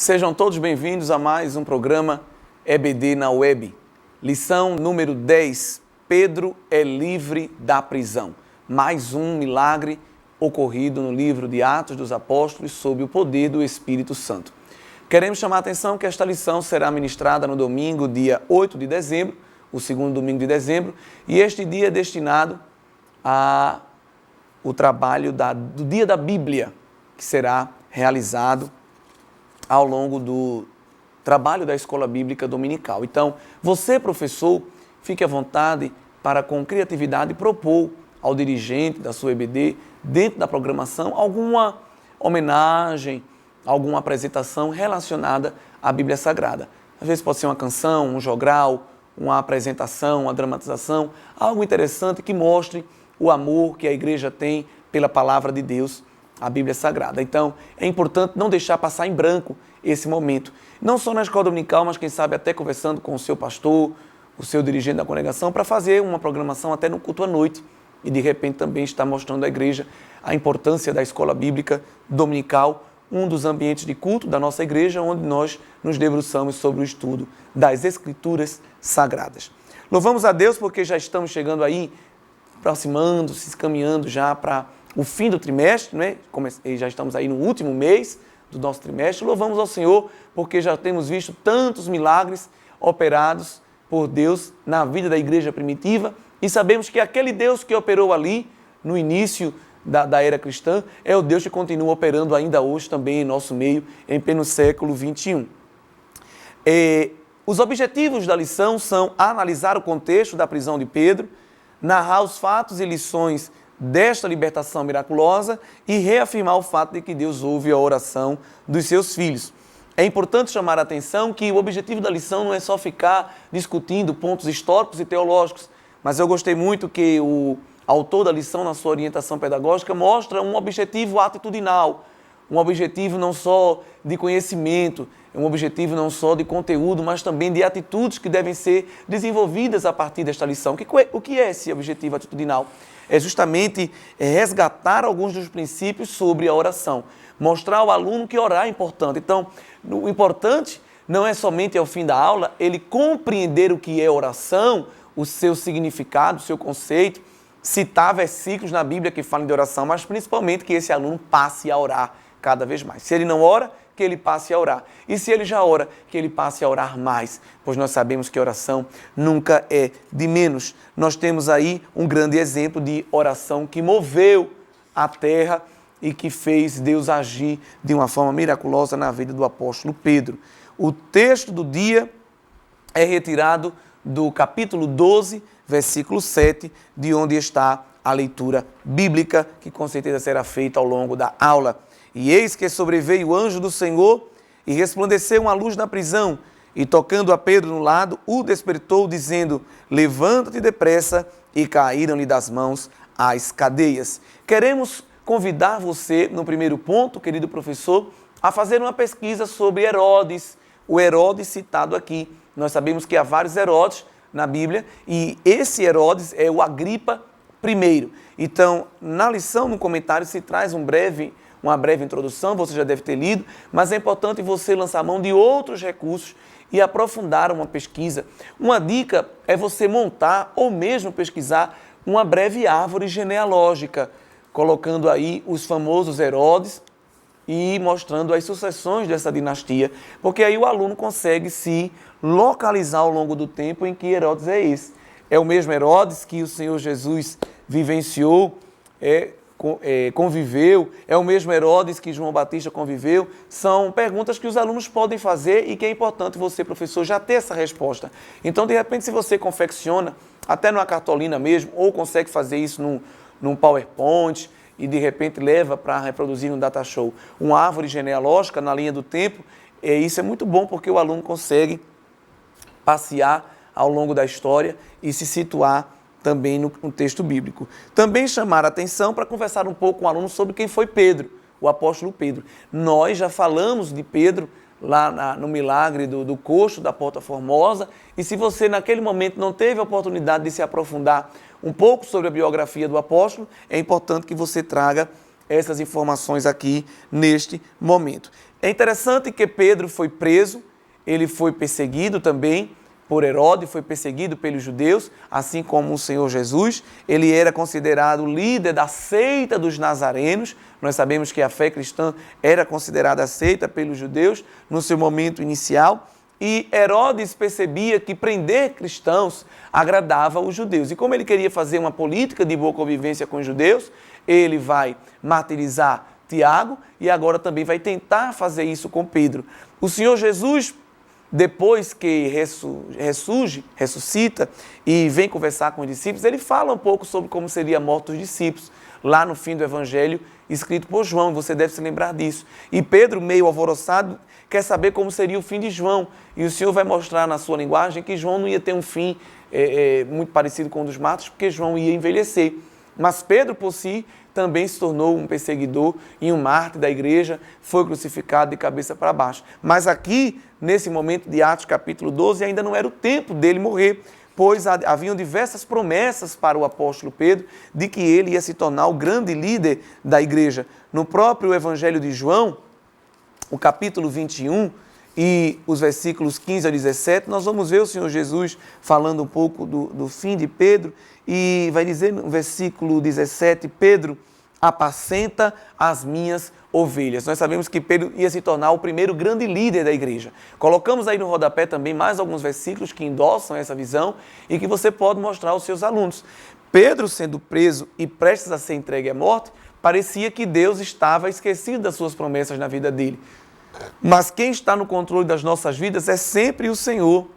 Sejam todos bem-vindos a mais um programa EBD na Web. Lição número 10, Pedro é livre da prisão. Mais um milagre ocorrido no livro de Atos dos Apóstolos sob o poder do Espírito Santo. Queremos chamar a atenção que esta lição será ministrada no domingo, dia 8 de dezembro, o segundo domingo de dezembro, e este dia é destinado ao trabalho do Dia da Bíblia, que será realizado ao longo do trabalho da Escola Bíblica Dominical. Então, você, professor, fique à vontade para, com criatividade, propor ao dirigente da sua EBD, dentro da programação, alguma homenagem, alguma apresentação relacionada à Bíblia Sagrada. Às vezes pode ser uma canção, um jogral, uma apresentação, uma dramatização, algo interessante que mostre o amor que a igreja tem pela palavra de Deus, a Bíblia Sagrada. Então, é importante não deixar passar em branco esse momento. Não só na escola dominical, mas quem sabe até conversando com o seu pastor, o seu dirigente da congregação, para fazer uma programação até no culto à noite e de repente também estar mostrando à igreja a importância da escola bíblica dominical, um dos ambientes de culto da nossa igreja, onde nós nos debruçamos sobre o estudo das Escrituras Sagradas. Louvamos a Deus porque já estamos chegando aí, aproximando-se, caminhando já para o fim do trimestre, né? Já estamos aí no último mês do nosso trimestre. Louvamos ao Senhor porque já temos visto tantos milagres operados por Deus na vida da igreja primitiva e sabemos que aquele Deus que operou ali no início da era cristã é o Deus que continua operando ainda hoje também em nosso meio, em pleno século XXI. Os objetivos da lição são analisar o contexto da prisão de Pedro, narrar os fatos e lições desta libertação miraculosa e reafirmar o fato de que Deus ouve a oração dos seus filhos. É importante chamar a atenção que o objetivo da lição não é só ficar discutindo pontos históricos e teológicos, mas eu gostei muito que o autor da lição, na sua orientação pedagógica, mostra um objetivo atitudinal, um objetivo não só de conhecimento, um objetivo não só de conteúdo, mas também de atitudes que devem ser desenvolvidas a partir desta lição. O que é esse objetivo atitudinal? É justamente resgatar alguns dos princípios sobre a oração, mostrar ao aluno que orar é importante. Então, o importante não é somente ao fim da aula ele compreender o que é oração, o seu significado, o seu conceito, citar versículos na Bíblia que falam de oração, mas principalmente que esse aluno passe a orar cada vez mais. Se ele não ora, que ele passe a orar. E se ele já ora, que ele passe a orar mais, pois nós sabemos que oração nunca é de menos. Nós temos aí um grande exemplo de oração que moveu a terra e que fez Deus agir de uma forma miraculosa na vida do apóstolo Pedro. O texto do dia é retirado do capítulo 12, versículo 7, de onde está a leitura bíblica, que com certeza será feita ao longo da aula. E eis que sobreveio o anjo do Senhor e resplandeceu uma luz na prisão, e tocando a Pedro no lado, o despertou, dizendo: levanta-te depressa, e caíram-lhe das mãos as cadeias. Queremos convidar você, no primeiro ponto, querido professor, a fazer uma pesquisa sobre Herodes, o Herodes citado aqui. Nós sabemos que há vários Herodes na Bíblia, e esse Herodes é o Agripa I. Então, na lição, no comentário, se traz uma breve introdução, você já deve ter lido, mas é importante você lançar mão de outros recursos e aprofundar uma pesquisa. Uma dica é você montar ou mesmo pesquisar uma breve árvore genealógica, colocando aí os famosos Herodes e mostrando as sucessões dessa dinastia, porque aí o aluno consegue se localizar ao longo do tempo em que Herodes é esse. É o mesmo Herodes que o Senhor Jesus vivenciou, conviveu, é o mesmo Herodes que João Batista conviveu? São perguntas que os alunos podem fazer e que é importante você, professor, já ter essa resposta. Então, de repente, se você confecciona, até numa cartolina mesmo, ou consegue fazer isso num PowerPoint e de repente leva para reproduzir no Data Show uma árvore genealógica na linha do tempo, isso é muito bom porque o aluno consegue passear ao longo da história e se situar também no texto bíblico. Também chamar a atenção para conversar um pouco com o aluno sobre quem foi Pedro, o apóstolo Pedro. Nós já falamos de Pedro lá no milagre do coxo da Porta Formosa, e se você naquele momento não teve a oportunidade de se aprofundar um pouco sobre a biografia do apóstolo, é importante que você traga essas informações aqui neste momento. É interessante que Pedro foi preso, ele foi perseguido também por Herodes, foi perseguido pelos judeus, assim como o Senhor Jesus. Ele era considerado líder da seita dos nazarenos. Nós sabemos que a fé cristã era considerada seita pelos judeus no seu momento inicial. E Herodes percebia que prender cristãos agradava os judeus. E como ele queria fazer uma política de boa convivência com os judeus, ele vai martirizar Tiago e agora também vai tentar fazer isso com Pedro. O Senhor Jesus, depois que ressuscita e vem conversar com os discípulos, ele fala um pouco sobre como seria morto os discípulos, lá no fim do Evangelho, escrito por João, você deve se lembrar disso. E Pedro, meio alvoroçado, quer saber como seria o fim de João. E o Senhor vai mostrar na sua linguagem que João não ia ter um fim muito parecido com o dos mártires, porque João ia envelhecer. Mas Pedro, por si, também se tornou um perseguidor e um mártir da igreja, foi crucificado de cabeça para baixo. Mas aqui, nesse momento de Atos capítulo 12, ainda não era o tempo dele morrer, pois haviam diversas promessas para o apóstolo Pedro de que ele ia se tornar o grande líder da igreja. No próprio Evangelho de João, o capítulo 21 e os versículos 15 a 17, nós vamos ver o Senhor Jesus falando um pouco do fim de Pedro, e vai dizer no versículo 17, Pedro, apacenta as minhas ovelhas. Nós sabemos que Pedro ia se tornar o primeiro grande líder da igreja. Colocamos aí no rodapé também mais alguns versículos que endossam essa visão e que você pode mostrar aos seus alunos. Pedro, sendo preso e prestes a ser entregue à morte, parecia que Deus estava esquecido das suas promessas na vida dele. Mas quem está no controle das nossas vidas é sempre o Senhor,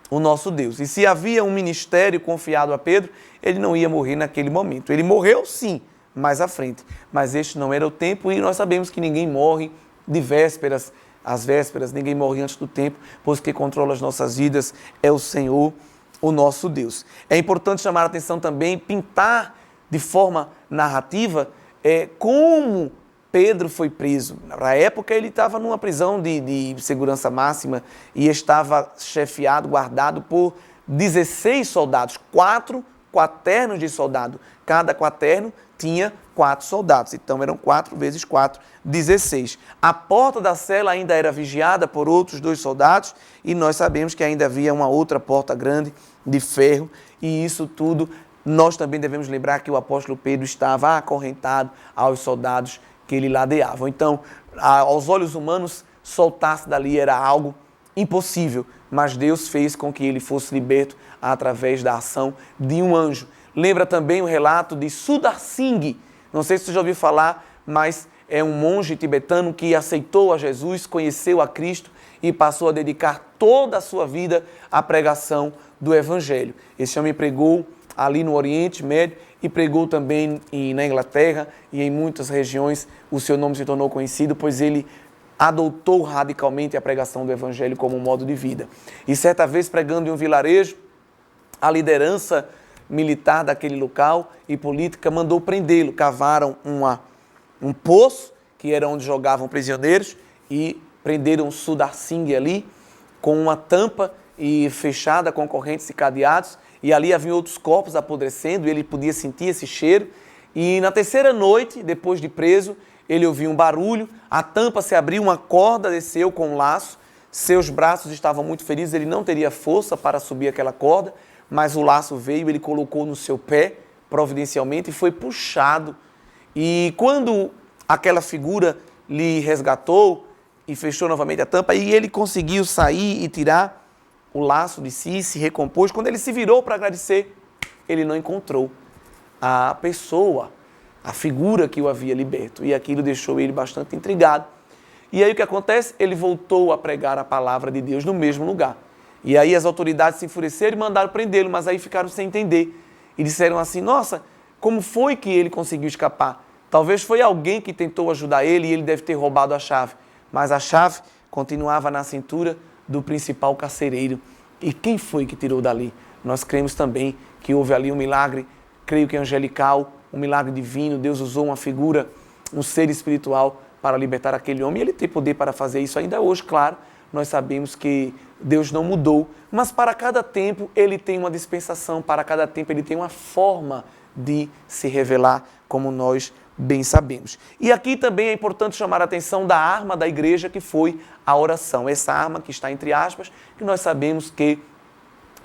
o nosso Deus. E se havia um ministério confiado a Pedro, ele não ia morrer naquele momento. Ele morreu sim, mais à frente. Mas este não era o tempo e nós sabemos que ninguém morre de vésperas às vésperas, ninguém morre antes do tempo, pois quem controla as nossas vidas é o Senhor, o nosso Deus. É importante chamar a atenção também, pintar de forma narrativa como Pedro foi preso. Na época ele estava numa prisão de segurança máxima e estava chefiado, guardado por 16 soldados, 4 quaternos de soldado. Cada quaterno tinha 4 soldados, então eram 4 vezes 4, 16. A porta da cela ainda era vigiada por outros 2 soldados e nós sabemos que ainda havia uma outra porta grande de ferro e isso tudo nós também devemos lembrar que o apóstolo Pedro estava acorrentado aos soldados que ele ladeava. Então, aos olhos humanos, soltar-se dali era algo impossível, mas Deus fez com que ele fosse liberto através da ação de um anjo. Lembra também o relato de Sundar Singh, não sei se você já ouviu falar, mas é um monge tibetano que aceitou a Jesus, conheceu a Cristo e passou a dedicar toda a sua vida à pregação do Evangelho. Esse homem pregou ali no Oriente Médio e pregou também na Inglaterra e em muitas regiões. O seu nome se tornou conhecido, pois ele adotou radicalmente a pregação do Evangelho como um modo de vida. E certa vez, pregando em um vilarejo, a liderança militar daquele local e política mandou prendê-lo. Cavaram um poço, que era onde jogavam prisioneiros, e prenderam Sundar Singh ali, com uma tampa e fechada com correntes e cadeados, e ali havia outros corpos apodrecendo, e ele podia sentir esse cheiro. E na terceira noite, depois de preso, ele ouviu um barulho, a tampa se abriu, uma corda desceu com um laço, seus braços estavam muito feridos, ele não teria força para subir aquela corda, mas o laço veio, ele colocou no seu pé, providencialmente, e foi puxado. E quando aquela figura lhe resgatou e fechou novamente a tampa, e ele conseguiu sair e tirar o laço de si, se recompôs. Quando ele se virou para agradecer, ele não encontrou a pessoa, a figura que o havia liberto. E aquilo deixou ele bastante intrigado. E aí o que acontece? Ele voltou a pregar a palavra de Deus no mesmo lugar. E aí as autoridades se enfureceram e mandaram prendê-lo, mas aí ficaram sem entender. E disseram assim, nossa, como foi que ele conseguiu escapar? Talvez foi alguém que tentou ajudar ele e ele deve ter roubado a chave. Mas a chave continuava na cintura do principal carcereiro. E quem foi que tirou dali? Nós cremos também que houve ali um milagre, creio que angelical, um milagre divino. Deus usou uma figura, um ser espiritual para libertar aquele homem. E ele tem poder para fazer isso ainda hoje, claro. Nós sabemos que Deus não mudou, mas para cada tempo ele tem uma dispensação, para cada tempo ele tem uma forma de se revelar, como nós bem sabemos. E aqui também é importante chamar a atenção da arma da igreja, que foi a oração. Essa arma que está entre aspas, que nós sabemos que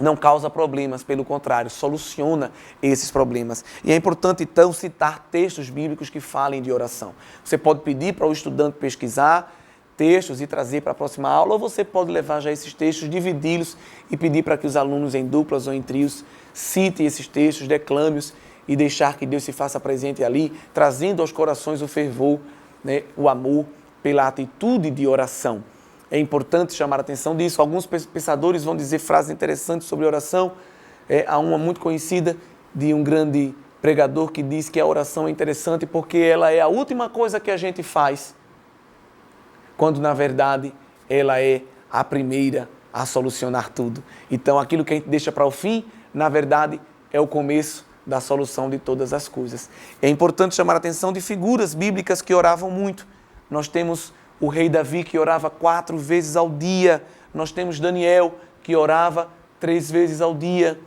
não causa problemas, pelo contrário, soluciona esses problemas. E é importante, então, citar textos bíblicos que falem de oração. Você pode pedir para o estudante pesquisar textos e trazer para a próxima aula, ou você pode levar já esses textos, dividi-los e pedir para que os alunos em duplas ou em trios citem esses textos, declame-os e deixar que Deus se faça presente ali, trazendo aos corações o fervor, né, o amor pela atitude de oração. É importante chamar a atenção disso. Alguns pensadores vão dizer frases interessantes sobre oração. Há uma muito conhecida de um grande pregador que diz que a oração é interessante porque ela é a última coisa que a gente faz, quando na verdade ela é a primeira a solucionar tudo. Então aquilo que a gente deixa para o fim, na verdade, é o começo da solução de todas as coisas. É importante chamar a atenção de figuras bíblicas que oravam muito. Nós temos o rei Davi, que orava 4 vezes ao dia. Nós temos Daniel, que orava 3 vezes ao dia.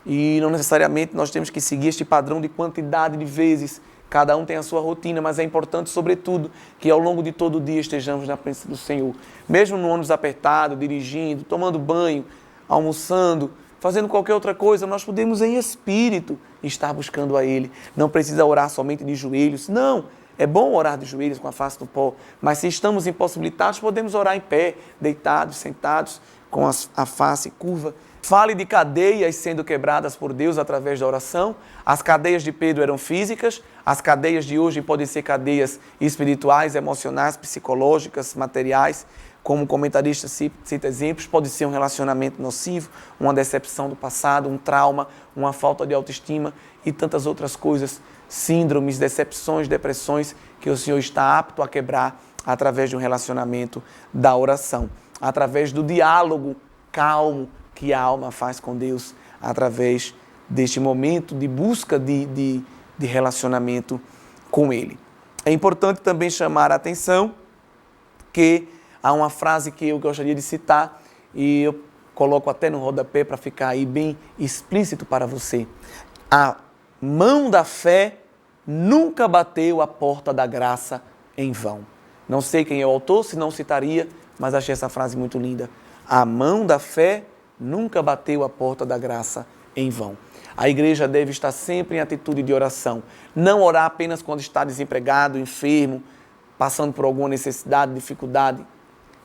E não necessariamente nós temos que seguir este padrão de quantidade de vezes. Cada um tem a sua rotina, mas é importante, sobretudo, que ao longo de todo o dia estejamos na presença do Senhor. Mesmo no ônibus apertado, dirigindo, tomando banho, almoçando, fazendo qualquer outra coisa, nós podemos em espírito estar buscando a Ele. Não precisa orar somente de joelhos. Não, é bom orar de joelhos com a face do pó, mas se estamos impossibilitados, podemos orar em pé, deitados, sentados, com a face curva. Fale de cadeias sendo quebradas por Deus através da oração. As cadeias de Pedro eram físicas, as cadeias de hoje podem ser cadeias espirituais, emocionais, psicológicas, materiais. Como o comentarista cita exemplos, pode ser um relacionamento nocivo, uma decepção do passado, um trauma, uma falta de autoestima e tantas outras coisas, síndromes, decepções, depressões, que o Senhor está apto a quebrar através de um relacionamento da oração, através do diálogo calmo que a alma faz com Deus, através deste momento de busca de relacionamento com Ele. É importante também chamar a atenção que há uma frase que eu gostaria de citar e eu coloco até no rodapé para ficar aí bem explícito para você. A mão da fé nunca bateu a porta da graça em vão. Não sei quem é o autor, se não citaria, mas achei essa frase muito linda. A mão da fé nunca bateu a porta da graça em vão. A igreja deve estar sempre em atitude de oração. Não orar apenas quando está desempregado, enfermo, passando por alguma necessidade, dificuldade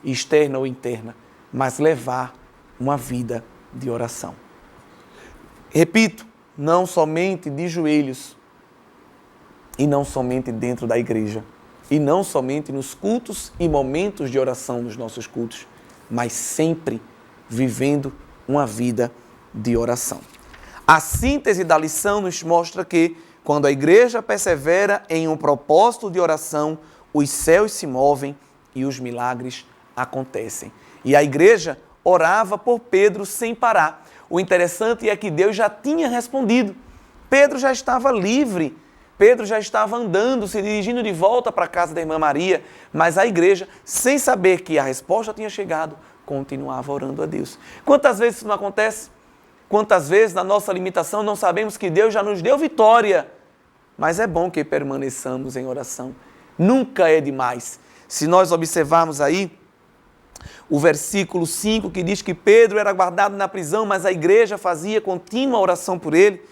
externa ou interna, mas levar uma vida de oração. Repito, não somente de joelhos, e não somente dentro da igreja, e não somente nos cultos e momentos de oração nos nossos cultos, mas sempre vivendo uma vida de oração. A síntese da lição nos mostra que, quando a igreja persevera em um propósito de oração, os céus se movem e os milagres acontecem. E a igreja orava por Pedro sem parar. O interessante é que Deus já tinha respondido. Pedro já estava livre, Pedro já estava andando, se dirigindo de volta para a casa da irmã Maria, mas a igreja, sem saber que a resposta tinha chegado, continuava orando a Deus. Quantas vezes isso não acontece? Quantas vezes na nossa limitação não sabemos que Deus já nos deu vitória? Mas é bom que permaneçamos em oração. Nunca é demais. Se nós observarmos aí o versículo 5, que diz que Pedro era guardado na prisão, mas a igreja fazia contínua oração por ele.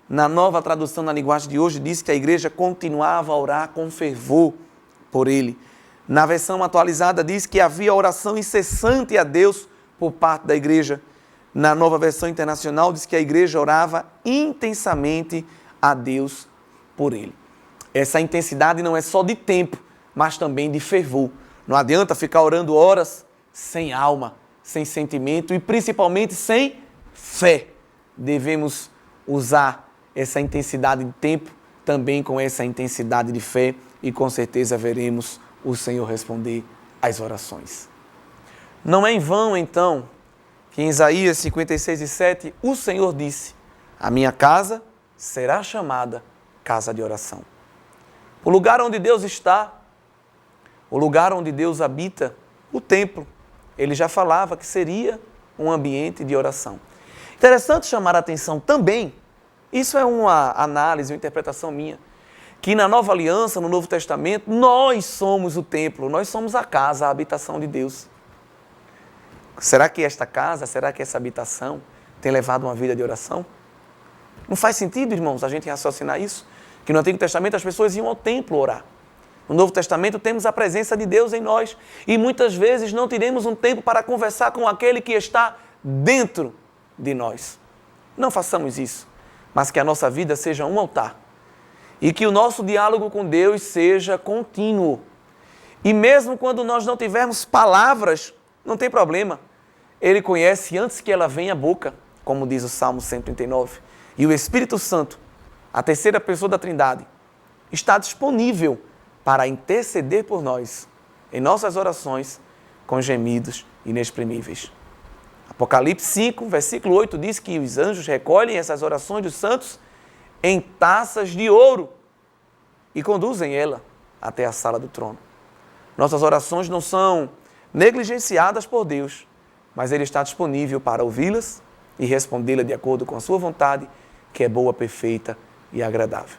Na nova tradução na linguagem de hoje, diz que a igreja continuava a orar com fervor por ele. Na versão atualizada diz que havia oração incessante a Deus por parte da igreja. Na nova versão internacional diz que a igreja orava intensamente a Deus por ele. Essa intensidade não é só de tempo, mas também de fervor. Não adianta ficar orando horas sem alma, sem sentimento e principalmente sem fé. Devemos usar essa intensidade de tempo também com essa intensidade de fé e com certeza veremos o Senhor responder às orações. Não é em vão, então, que em Isaías 56:7 o Senhor disse: a minha casa será chamada casa de oração. O lugar onde Deus está, o lugar onde Deus habita, o templo, ele já falava que seria um ambiente de oração. Interessante chamar a atenção também, isso é uma análise, uma interpretação minha, que na Nova Aliança, no Novo Testamento, nós somos o templo, nós somos a casa, a habitação de Deus. Será que esta casa, será que essa habitação tem levado uma vida de oração? Não faz sentido, irmãos, a gente raciocinar isso? Que no Antigo Testamento as pessoas iam ao templo orar. No Novo Testamento temos a presença de Deus em nós e muitas vezes não teremos um tempo para conversar com aquele que está dentro de nós. Não façamos isso, mas que a nossa vida seja um altar e que o nosso diálogo com Deus seja contínuo. E mesmo quando nós não tivermos palavras, não tem problema. Ele conhece antes que ela venha à boca, como diz o Salmo 139. E o Espírito Santo, a terceira pessoa da Trindade, está disponível para interceder por nós em nossas orações com gemidos inexprimíveis. Apocalipse 5, versículo 8 diz que os anjos recolhem essas orações dos santos em taças de ouro e conduzem ela até a sala do trono. Nossas orações não são negligenciadas por Deus, mas Ele está disponível para ouvi-las e respondê-las de acordo com a sua vontade, que é boa, perfeita e agradável.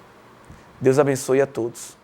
Deus abençoe a todos.